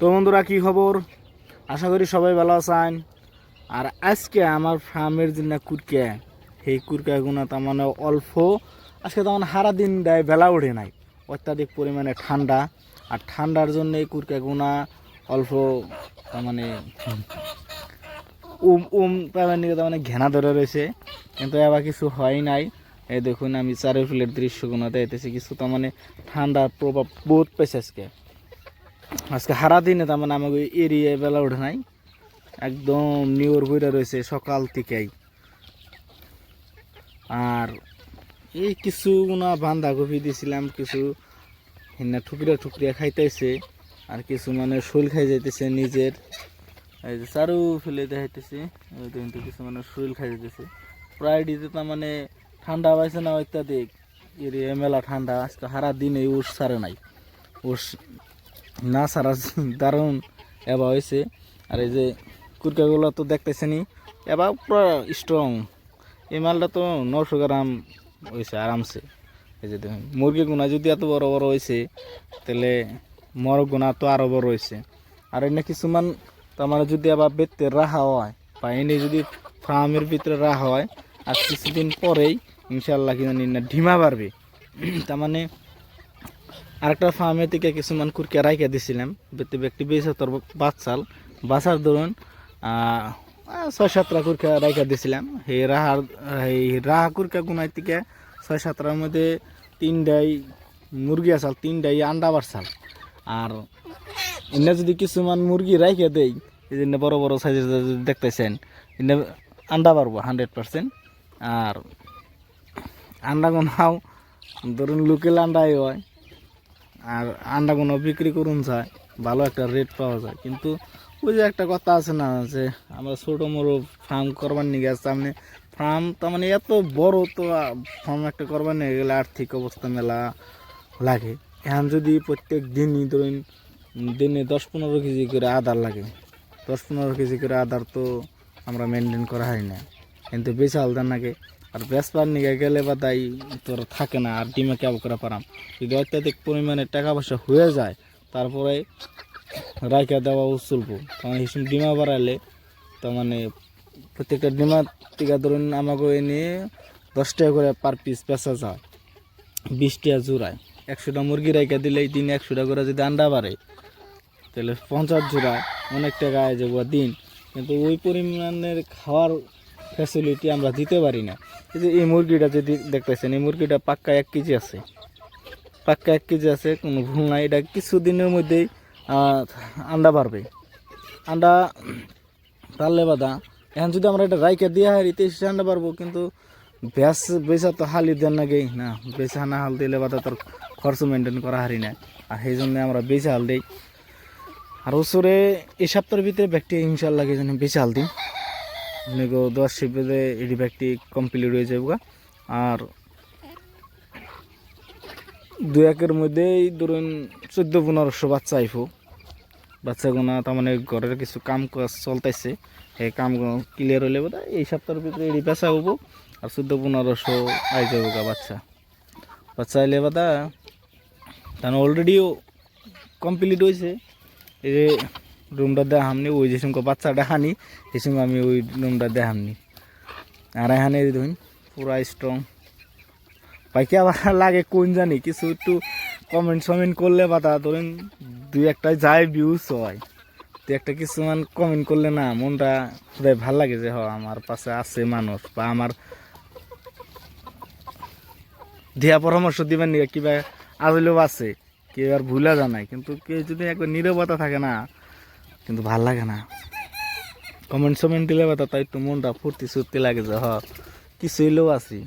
তো বন্ধুরা কি খবর, আশা করি সবাই ভালো আছেন। আর আজকে আমার ফার্মের যে কুরকা, সেই কুরকাগুনা তার মানে অল্প আজকে তেমন সারা দিন দেয়, বেলা ওঠে নাই, অত্যাধিক পরিমাণে ঠান্ডা। আর ঠান্ডার জন্য এই কুরকাগুনা অল্প তার মানে তার মানে ঘেনা ধরে রয়েছে, কিন্তু এবার কিছু হয় নাই। এই দেখুন আমি চারিফুলের দৃশ্যগুলো দেখতেছি, কিছু তার মানে ঠান্ডার প্রভাব বহুত পেয়েছে আজকে সারা দিনে। তার মানে আমাকে এরিয়ায় বেলা ওঠে নাই, একদম নিউর বইটা রয়েছে সকাল থেকেই। আর এই কিছু বাঁধাকপি দিয়েছিলাম, কিছু হিনা ঠুকরিয়া ঠুকরিয়া খাইতেছে, আর কিছু মানে শৈল খাই যাইতেছে নিজের। এই যে চারু ফেলে দেখাইতেছে, কিন্তু কিছু মানে শৈল খাই যাইতেছে। প্রায় দিতে তার মানে ঠান্ডা পাইছে না অত্যাধিক, এরিয়া মেলা ঠান্ডা। আজকে সারা দিন এই উস ছাড়ে নাই, উস না সারা দারুণ এবার হয়েছে। আর এই যে কুরকাগুলো তো দেখতেছেনি, এবার পুরো স্ট্রং। এই মালটা তো 900 গ্রাম হয়েছে আরামসে। এই যে দেখুন মুরগি গুণা যদি এত বড় বড় হয়েছে, তাহলে মরগ গুণা তো আরও বড় হয়েছে। আর এনে কিছুমান তার মানে যদি আবার বেতে রাখা হয়, বা এনে যদি ফার্মের ভিতরে রাখা হয়, আর কিছুদিন পরেই ইনশাল্লাহ কিন্তু ঢিমা বাড়বে। তার মানে আরেকটা ফার্মে থেকে কিছুমান কুরকা রাইখা দিছিলাম, ব্যক্তি 20-70 বাচ্চার ধরুন 6-7টা কুরকা রাইখা দিছিলাম। সেই রাহা কুরকা গুনাই থেকে 6-7টার মধ্যে 3টাই মুরগি আসাল, 3টাই আন্ডা বাড়ছাল। আর এনে যদি কিছুমান মুরগি রাইখা দেই, এই জন্য বড় বড় সাইজের দেখতেছেন, এনে আন্ডা পারবো 100%। আর আন্ডা গুনাও ধরুন লোকাল আন্ডাই হয়, আর আন্ডাগুলো বিক্রি করুন যায়, ভালো একটা রেট পাওয়া যায়। কিন্তু ওই যে একটা কথা আছে না, যে আমরা ছোটো মোটো ফার্ম করবার নিয়ে গেছে, মানে ফার্ম তার মানে এত বড়, তো ফার্ম একটা করবার নিয়ে গেলে আর্থিক অবস্থা মেলা লাগে। এখন যদি প্রত্যেক দিনই ধরুন দিনে 10-15 কেজি করে আদার লাগে, 10-15 কেজি করে আদার তো আমরা মেনটেন করা হয় না, কিন্তু বেশি আলাদা লাগে। আর বেসপার নিয়ে গেলে বা তাই তোর থাকে না, আর ডিমে ক্যাব করে পারাম। যদি অত্যাধিক পরিমাণে টাকা পয়সা হয়ে যায়, তারপরে রাইখা দেওয়া চলবো। কারণ হিসেবে ডিমা বাড়ালে তার মানে প্রত্যেকটা ডিমার থেকে ধরুন আমাকে এনে 10 টাকা করে পার পিস বেচা যায়, 20 টাকা জোড়ায়। 100টা মুরগি রাইখা দিলেই দিন 100 টাকা করে যদি আন্ডা বাড়ে, তাহলে 50 জোড়ায় অনেক টাকা আয় যাবো দিন। কিন্তু ওই পরিমাণের খাওয়ার ফ্যাসিলিটি আমরা দিতে পারি না। এই যে এই মুরগিটা যদি দেখতেছেন, এই মুরগিটা পাক্কা 1 কেজি আছে, পাক্কা 1 কেজি আছে, কোনো ভুল নাই। এটা কিছুদিনের মধ্যেই আন্ডা পারবে, আন্ডা পারলে বাদা। এখন যদি আমরা এটা রাইকা দিয়ে হারি 23 আন্ডা পারবো, কিন্তু বেচা তো হালি দেন না গেই না, বেচা না হাল দিলে বাদা তোর খরচ মেনটেন করা হারি না। আর সেই জন্য আমরা বেচা হাল দিই। আর ওসরে এই সপ্তাহের ভিতরে ব্যক্তি ইনশাল্লাহ যেন বেচা হাল দিই, 10 শিপে এটি ব্যক্তি কমপ্লিট হয়ে যাবো। আর 2-1-এর মধ্যেই ধরুন 1400-1500 বাচ্চা আইফো। বাচ্চাগুনা তার মানে ঘরের কিছু কাম কাজ চলতেছে, এই কামগুলো ক্লিয়ার হলে বোধ এই সপ্তাহের ভিতরে এটি বেচা হবো। আর 1400-1500 আই যাবো বাচ্চা এলে বাদা তাহলে অলরেডিও কমপ্লিট হয়েছে। এই যে রুমটা দেখামনি, ওই যে সঙ্গে বাচ্চাটা হানি, এই সঙ্গে আমি ওই রুমটা দেখামনি। আর এখানে ধরুন পুরা স্ট্রং পাইকে। আবার লাগে কোন জানি কিছু একটু কমেন্ট করলে বা তা ধরেন 2-1টা যায় ভিউজ হয়, 2-1টা কিছুমান কমেন্ট করলে না মনটা খুবই ভাল লাগে, যে আমার পাশে আছে মানুষ, বা আমার দিয়া পরামর্শ দিবেন নিয়ে কিবা আজলেও আছে, কেউ আর ভুলা জানায়। কিন্তু কেউ যদি একবার নীরবতা থাকে না, কিন্তু ভাল লাগে না। কমেন্ট দিলে বা তাই একটু মনটা ফুর্তি লাগে, যে কিছু হইলেও আছি।